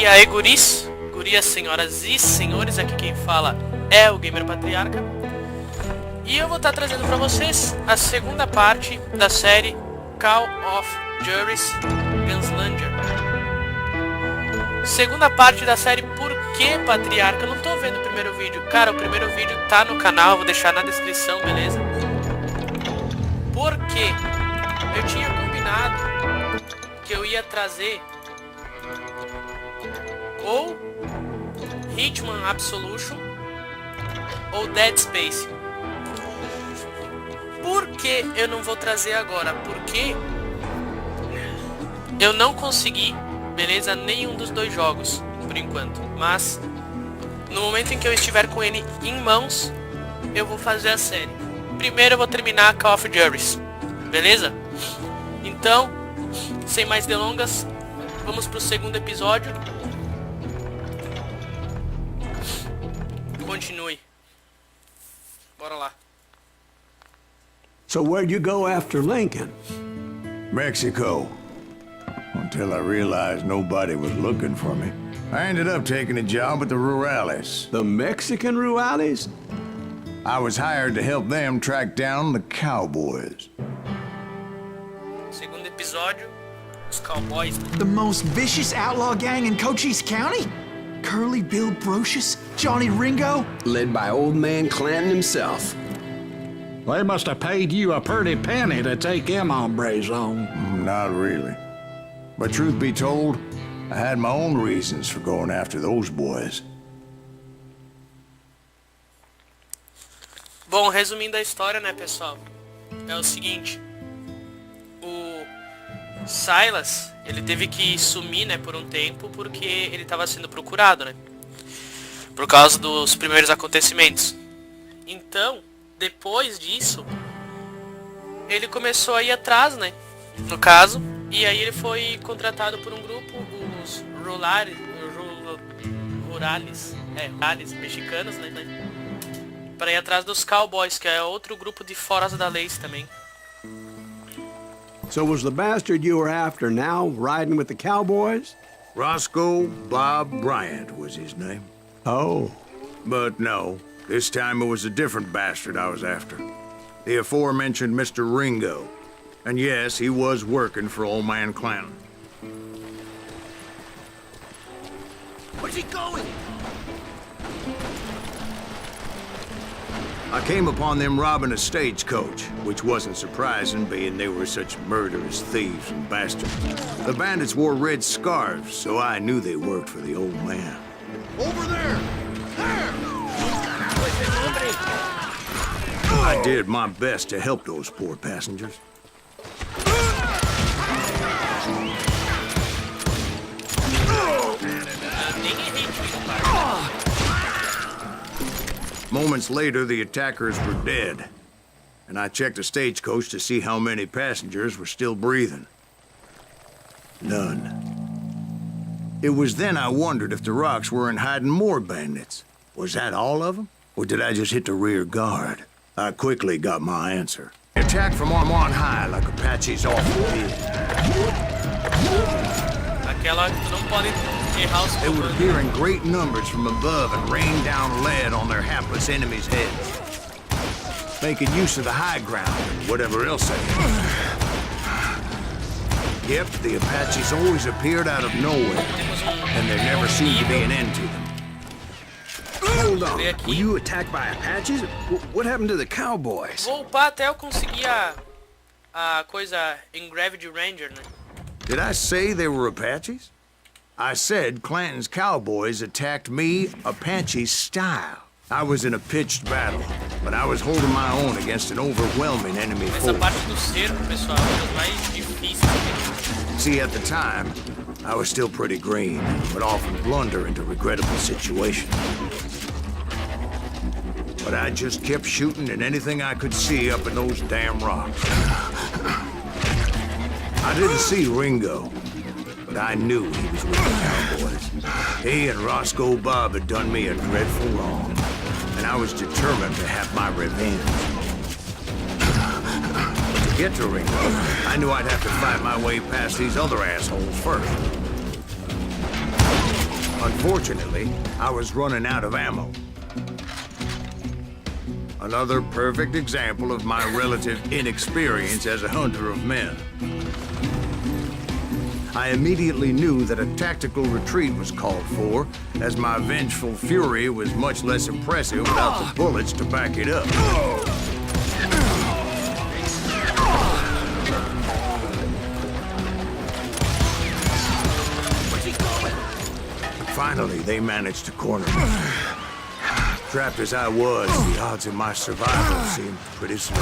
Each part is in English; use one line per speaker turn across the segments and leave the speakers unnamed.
E aí, guris, gurias, senhoras e senhores, aqui quem fala é o Gamer Patriarca. E eu vou estar trazendo para vocês a segunda parte da série Call of Juarez Gunslinger. Segunda parte da série Por que Patriarca? Eu não tô vendo o primeiro vídeo. Cara, o primeiro vídeo tá no canal, vou deixar na descrição, beleza? Por quê? Eu tinha combinado que eu ia trazer ou Hitman Absolution ou Dead Space. Por que eu não vou trazer agora? Porque eu não consegui, beleza, nenhum dos dois jogos por enquanto. Mas no momento em que eu estiver com ele em mãos, eu vou fazer a série. Primeiro eu vou terminar Call of Juarez, beleza? Então, sem mais delongas, vamos pro segundo episódio. Continue. Bora lá.
So where'd you go after Lincoln?
Mexico. Until I realized nobody was looking for me. I ended up taking a job at the Rurales.
The Mexican Rurales?
I was hired to help them track down the Cowboys.
Segundo episódio, os Cowboys.
The most vicious outlaw gang in Cochise County? Curly Bill Brocious? Johnny Ringo?
Led by old man Clanton himself.
They must have paid you a pretty penny to take them hombres on.
Not really. But truth be told, I had my own reasons for going after those boys.
Bom, resumindo a história, né, pessoal? É o seguinte. O Silas, ele teve que sumir, né, por um tempo, porque ele estava sendo procurado, né? Por causa dos primeiros acontecimentos. Então, depois disso, ele começou a ir atrás, né? No caso, e aí ele foi contratado por um grupo, os Rurales Mexicanos, né? Para ir atrás dos Cowboys, que é outro grupo de foras da lei também.
So was the bastard you were after now riding with the Cowboys?
Roscoe Bob Bryant was his name.
Oh.
But no, this time it was a different bastard I was after. The aforementioned Mr. Ringo. And yes, he was working for old man Clanton.
Where's he going?
I came upon them robbing a stagecoach, which wasn't surprising, being they were such murderous thieves and bastards. The bandits wore red scarves, so I knew they worked for the old man.
Over there! There!
I did my best to help those poor passengers. Moments later, the attackers were dead, and I checked the stagecoach to see how many passengers were still breathing. None. It was then I wondered if the rocks weren't hiding more bandits. Was that all of them? Or did I just hit the rear guard? I quickly got my answer. Attack from on high like Apaches often did.
Aquela que tu não pode errar os
They would
comandos.
appear in great numbers from above and rain down lead on their hapless enemies' heads, making use of the high ground and whatever else they had. Yep, the Apaches always appeared out of nowhere, and there never seemed to be an end to them.
Hold on. Were you attacked by Apaches? What happened to the Cowboys?
Vou upar até eu conseguir a coisa Engraved Ranger, né?
Did I say they were Apaches? I said Clanton's Cowboys attacked me Apache style. I was in a pitched battle, but I was holding my own against an overwhelming enemy
Essa
force.
parte do cerco, pessoal, é uma das mais difíceis.
See, at the time, I was still pretty green, but often blunder into regrettable situations. But I just kept shooting at anything I could see up in those damn rocks. I didn't see Ringo, but I knew he was with the Cowboys. He and Roscoe Bob had done me a dreadful wrong, and I was determined to have my revenge. To get to Ringo, I knew I'd have to fight my way past these other assholes first. Unfortunately, I was running out of ammo. Another perfect example of my relative inexperience as a hunter of men. I immediately knew that a tactical retreat was called for, as my vengeful fury was much less impressive without the bullets to back it up. Finally, they managed to corner me. Trapped as I was, the odds of my survival seemed pretty slim.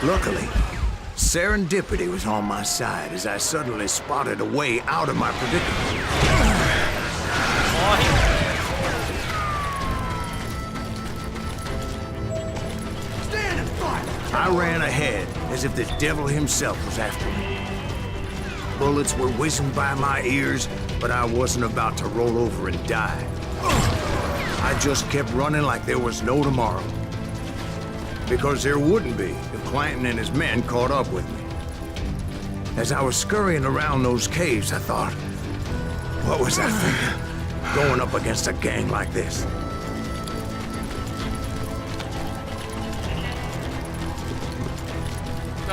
Luckily, serendipity was on my side as I suddenly spotted a way out of my predicament.
Stand and fight!
I ran ahead as if the devil himself was after me. Bullets were whizzing by my ears, but I wasn't about to roll over and die. I just kept running like there was no tomorrow. Because there wouldn't be if Clanton and his men caught up with me. As I was scurrying around those caves, I thought, what was I thinking? Going up against a gang like this?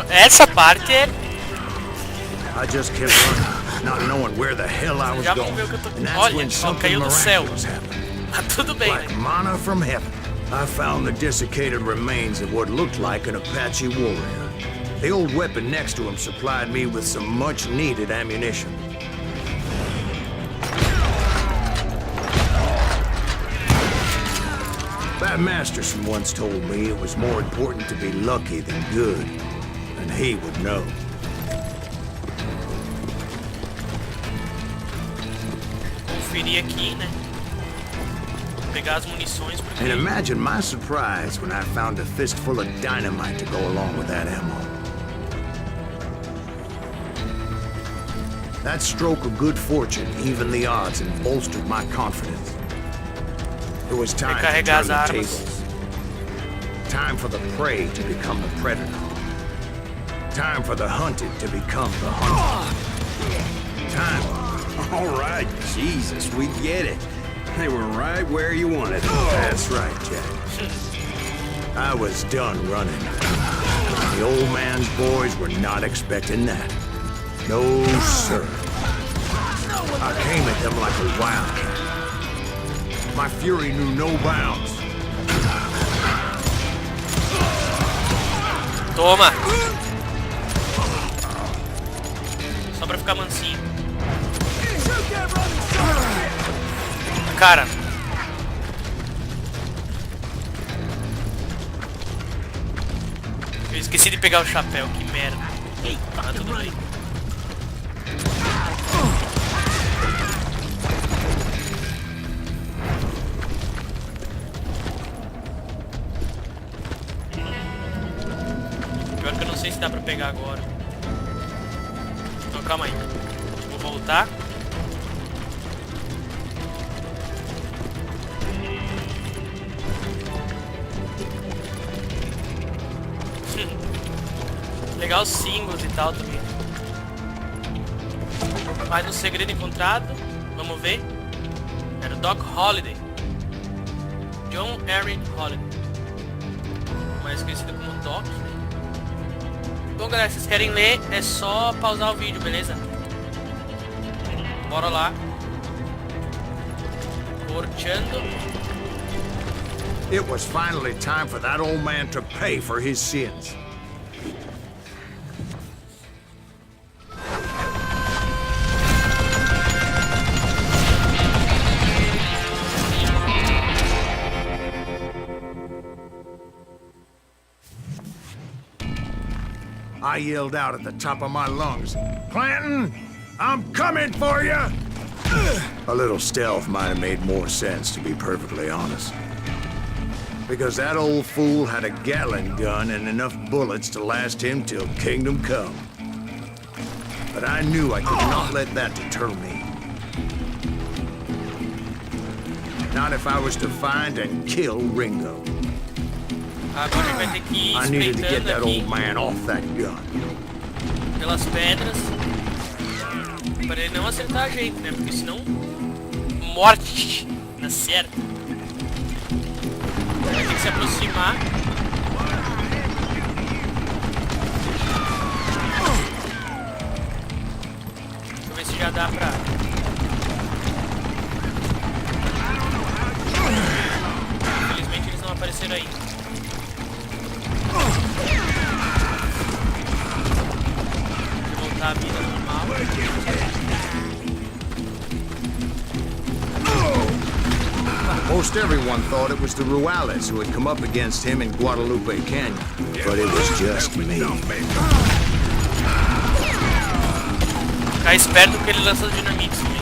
Essa parte é...
I just kept running, not knowing where the hell I was
Já
going.
vamos ver o que eu tô...
And that's
Olha,
when
ó,
something
caiu do céu.
miraculous happened.
Ah, tudo bem,
Like
né?
manna from heaven, I found the desiccated remains of what looked like an Apache warrior. The old weapon next to him supplied me with some much-needed ammunition. That Masterson once told me it was more important to be lucky than good, and he would know.
Conferir aqui, né? Pegar as munições porque...
And imagine my surprise when I found a fistful of dynamite to go along with that ammo. That stroke of good fortune evened the odds and bolstered my confidence. It was time to
Recarregar
turn
as
the
armas.
tables. Time for the prey to become the predator. Time for the hunted to become the hunted. Time.
All right, Jesus, we get it. They were right where you wanted them.
That's right, Jack. I was done running. The old man's boys were not expecting that. No, sir. I came at them like a wildcat. My fury knew no bounds.
Toma! Só pra ficar mansinho. Cara. Eu esqueci de pegar o chapéu, que merda. Ah, tudo bem. Pior que eu não sei se dá pra pegar agora. Então calma aí. Vou voltar. Legal os símbolos e tal também. Mais um segredo encontrado. Vamos ver. Era o Doc Holliday. John Henry Holliday. Mais conhecido como Doc. Bom, galera, se vocês querem ler, é só pausar o vídeo, beleza? Bora lá. Porteando.
It was finally time for that old man to pay for his sins. I yelled out at the top of my lungs, "Clanton, I'm coming for you!" A little stealth might have made more sense, to be perfectly honest. Because that old fool had a Gatling gun and enough bullets to last him till kingdom come. But I knew I could not let that deter me. Not if I was to find and kill Ringo.
Agora a gente vai ter que ir
I needed to get
espreitando
that
aqui
old man off that gun.
pelas pedras. Para ele não acertar a gente, né? Porque senão... morte na certa. Ele tem que se aproximar. Deixa eu ver se já dá pra... Infelizmente eles não apareceram ainda. Deixa eu voltar a vida normal.
Most everyone thought it was the Rurales who had come up against him in Guadalupe Canyon, but it was just me.
Ficar esperto porque ele lança dinamite também.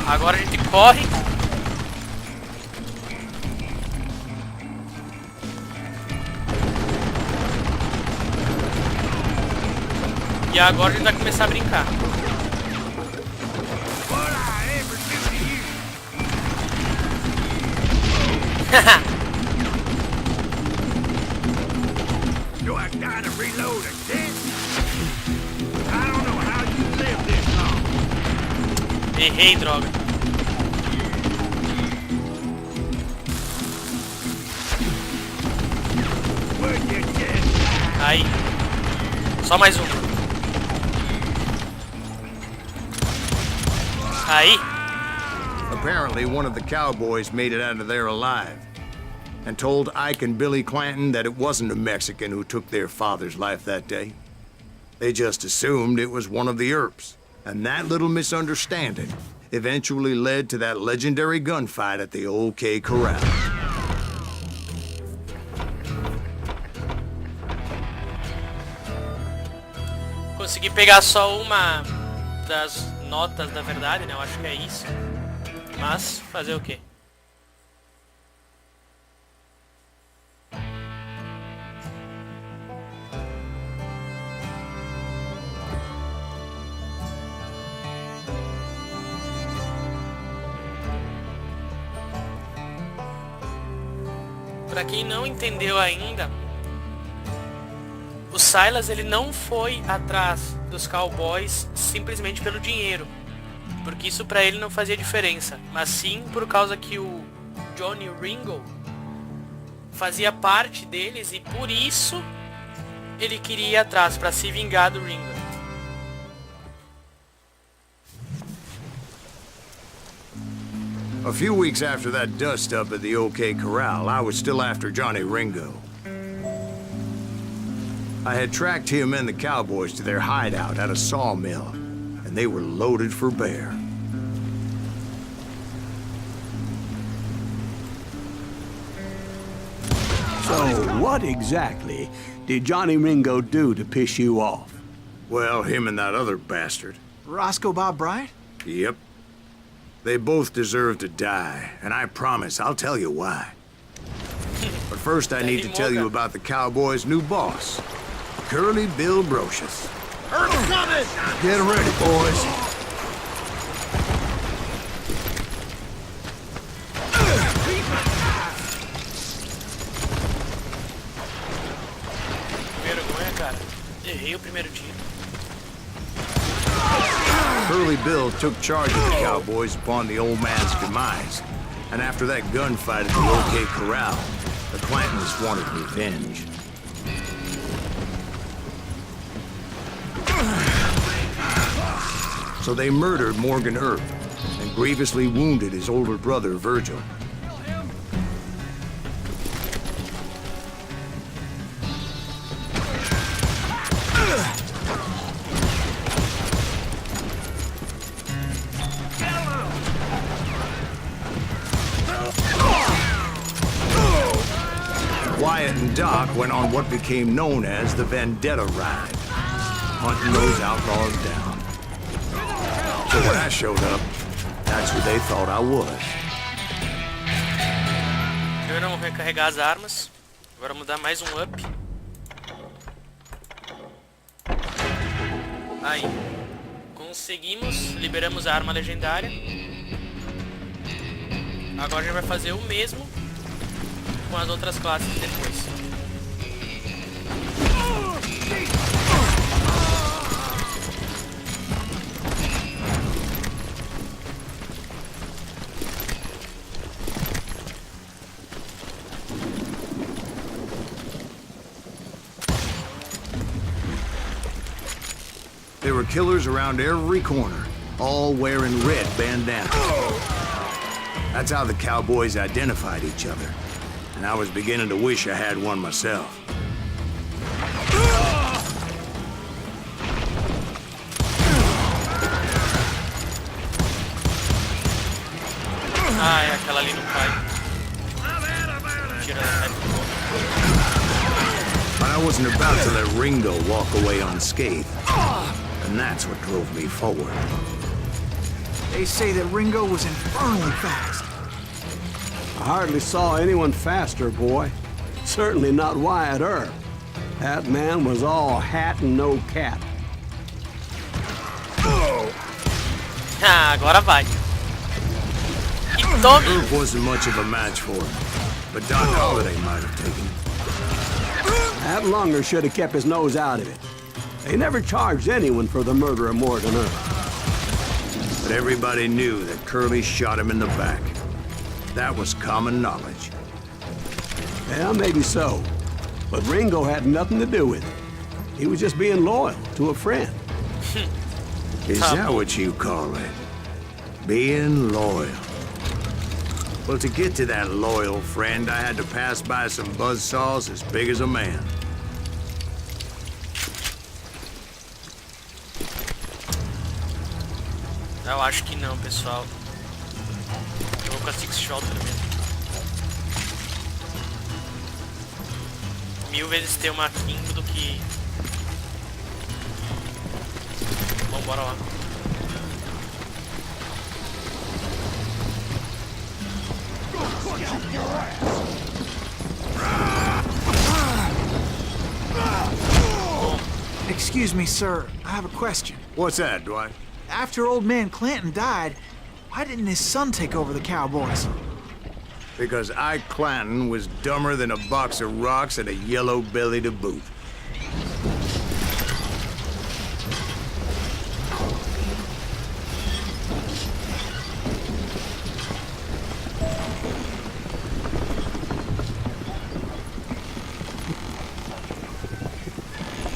Agora a gente corre. E agora a gente vai começar a brincar.
Do I gotta reload again? I don't know how you live this long.
Errei, droga. Aí. Só mais um. Aí.
Apparently, one of the cowboys made it out of there alive and told Ike and Billy Clanton that it wasn't a Mexican who took their father's life that day. They just assumed it was one of the Earps, and that little misunderstanding eventually led to that legendary gunfight at the OK Corral.
Consegui pegar só uma das notas da verdade, né? Eu acho que é isso. Mas, fazer o quê? Pra quem não entendeu ainda, o Silas ele não foi atrás dos cowboys simplesmente pelo dinheiro, porque isso pra ele não fazia diferença, mas sim por causa que o Johnny Ringo fazia parte deles e por isso ele queria ir atrás pra se vingar do Ringo.
A few weeks after that dust-up at the OK Corral, I was still after Johnny Ringo. I had tracked him and the cowboys to their hideout at a sawmill, and they were loaded for bear.
So, what exactly did Johnny Ringo do to piss you off?
Well, him and that other bastard.
Roscoe Bob Bryant?
Yep. They both deserve to die, and I promise I'll tell you why. But first I need to tell you about the Cowboys' new boss, Curly Bill Brocious.
Earth's coming!
Get ready, boys.
Vergonha, cara. Errei o primeiro tiro.
Curly Bill took charge of the Cowboys upon the old man's demise. And after that gunfight at the OK Corral, the Clantons wanted revenge. So they murdered Morgan Earp and grievously wounded his older brother, Virgil. Wyatt and Doc went on what became known as the Vendetta Ride, hunting those outlaws down. So when I showed up, that's who they thought I was.
Primeiro vamos recarregar as armas. Agora vamos dar mais um up. Aí. Conseguimos. Liberamos a arma legendária. Agora a gente vai fazer o mesmo com as outras classes depois.
There were killers around every corner, all wearing red bandanas. That's how the cowboys identified each other. And I was beginning to wish I had one myself.
Ah, é aquela ali no pai. Tira da
But I wasn't about to let Ringo walk away unscathed. And that's what drove me forward.
They say that Ringo was infernally fast.
I hardly saw anyone faster, boy. Certainly not Wyatt Earp. That man was all hat and no cap.
Ah, agora vai. E tome!
Earp wasn't much of a match for him, but Doc Holliday might have taken it.
That lunger should have kept his nose out of it. They never charged anyone for the murder of Morgan Earp.
But everybody knew that Curly shot him in the back. That was common knowledge.
Yeah, maybe so. But Ringo had nothing to do with it. He was just being loyal to a friend.
Is that what you call it? Being loyal? Well, to get to that loyal friend, I had to pass by some buzzsaws as big as a man.
Eu acho que não, pessoal. Eu vou com a Six Shooter mesmo. 1000 vezes ter uma Kimbo do que... Bom, bora lá.
Excuse me, sir. I have a question.
What's that, Dwight?
After old man Clanton died, why didn't his son take over the Cowboys?
Because Ike Clanton was dumber than a box of rocks and a yellow belly to boot.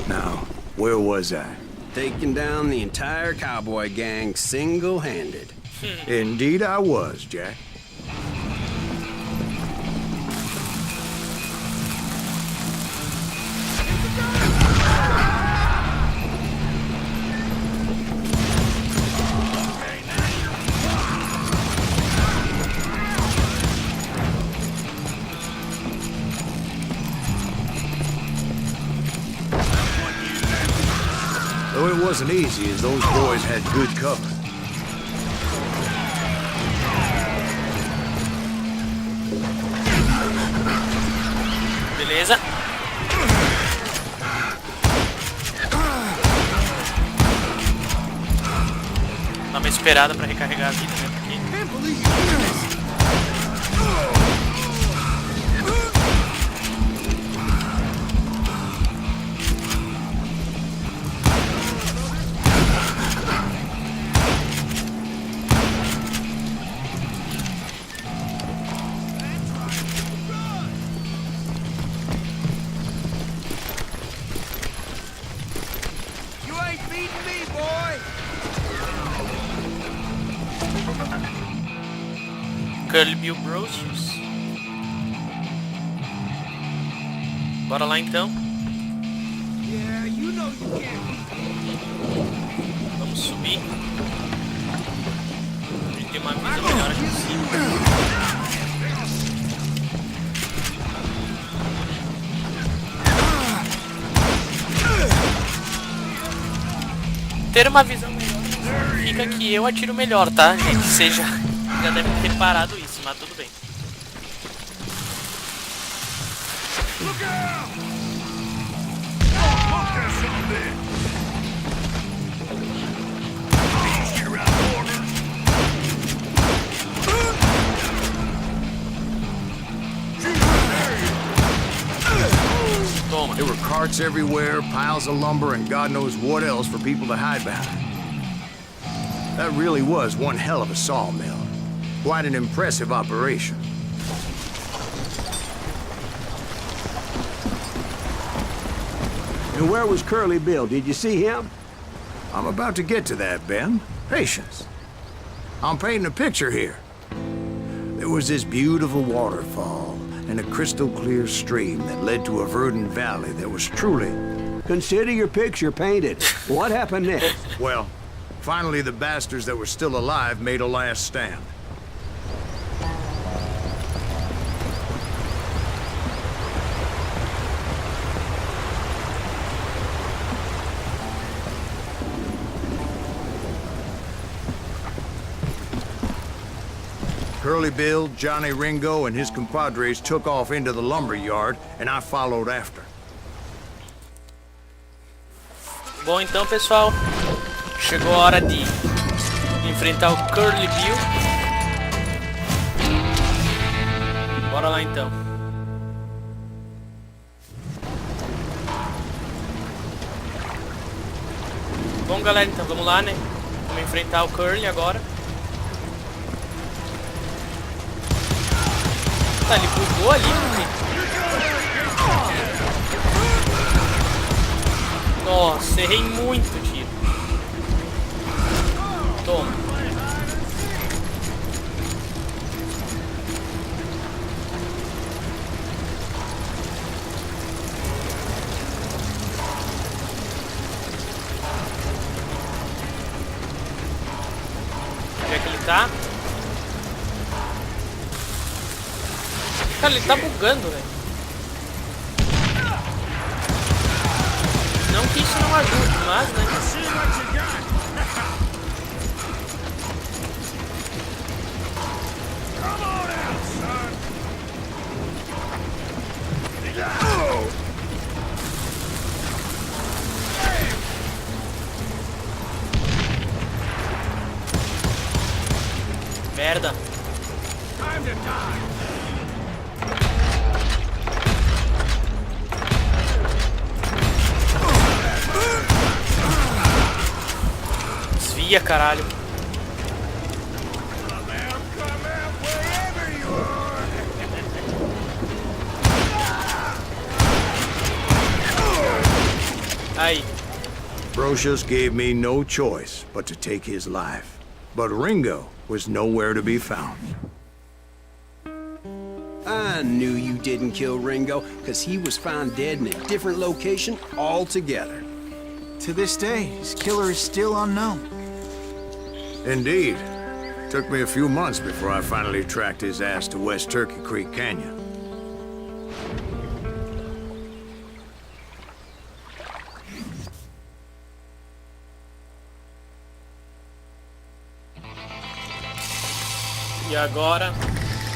Now, where was I?
Taking down the entire cowboy gang single-handed.
Indeed I was, Jack. Though it wasn't easy, as those boys had good cover.
Beleza. Dá uma esperada pra recarregar a vida mesmo aqui. Curly Bill Brocious. Bora lá então. Vamos subir. A gente tem uma visão melhor aqui em cima. Ter uma visão melhor significa que eu atiro melhor, tá, gente? Vocês já devem ter reparado isso, mas tudo bem.
carts everywhere, piles of lumber, and God knows what else for people to hide behind. That really was one hell of a sawmill. Quite an impressive operation.
And where was Curly Bill? Did you see him?
I'm about to get to that, Ben. Patience. I'm painting a picture here. There was this beautiful waterfall and a crystal clear stream that led to a verdant valley that was truly...
Consider your picture painted. What happened next?
Well, finally the bastards that were still alive made a last stand. Curly Bill, Johnny Ringo, and his compadres took off into the lumber yard, and I followed after.
Bom, então, pessoal, chegou a hora de enfrentar o Curly Bill. Bora lá, então. Bom, galera, então vamos lá, né? Vamos enfrentar o Curly agora. Tá, ele bugou ali, né? Nossa, errei muito o tiro. Toma. Onde é que ele tá? Cara, ele tá bugando, velho. Não que isso não ajude, mas, né? Merda. Desvia, caralho. Aí.
Brocious gave me no choice but to take his life. But Ringo was nowhere to be found.
I knew you didn't kill Ringo, because he was found dead in a different location altogether.
To this day, his killer is still unknown.
Indeed. Took me a few months before I finally tracked his ass to West Turkey Creek Canyon.
E agora,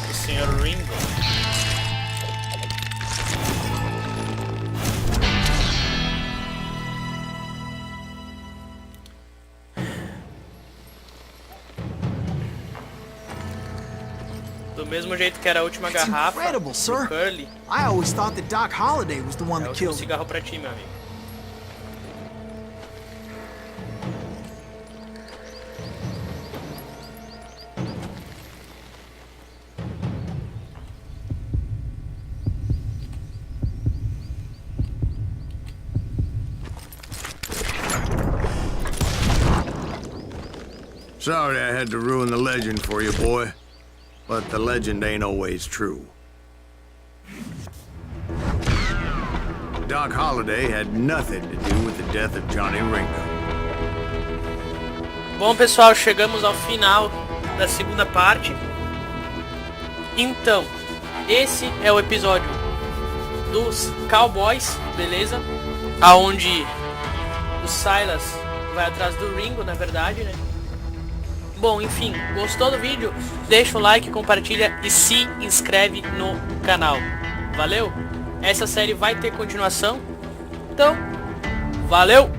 o Sr. Ringo. Do mesmo jeito que era a última
It's
garrafa
incredible, sir.
do Curly,
I always thought that Doc Holliday was the one
é o
that
último
killed him.
cigarro pra ti, meu amigo.
Sorry I had to ruin the legend for you, boy. But the legend ain't always true. Doc Holliday had nothing to do with the death of Johnny Ringo.
Bom, pessoal, chegamos ao final da segunda parte. Então, esse é o episódio dos Cowboys, beleza? Aonde o Silas vai atrás do Ringo, na verdade, né? Bom, enfim, gostou do vídeo? Deixa o like, compartilha e se inscreve no canal. Valeu? Essa série vai ter continuação. Então, valeu!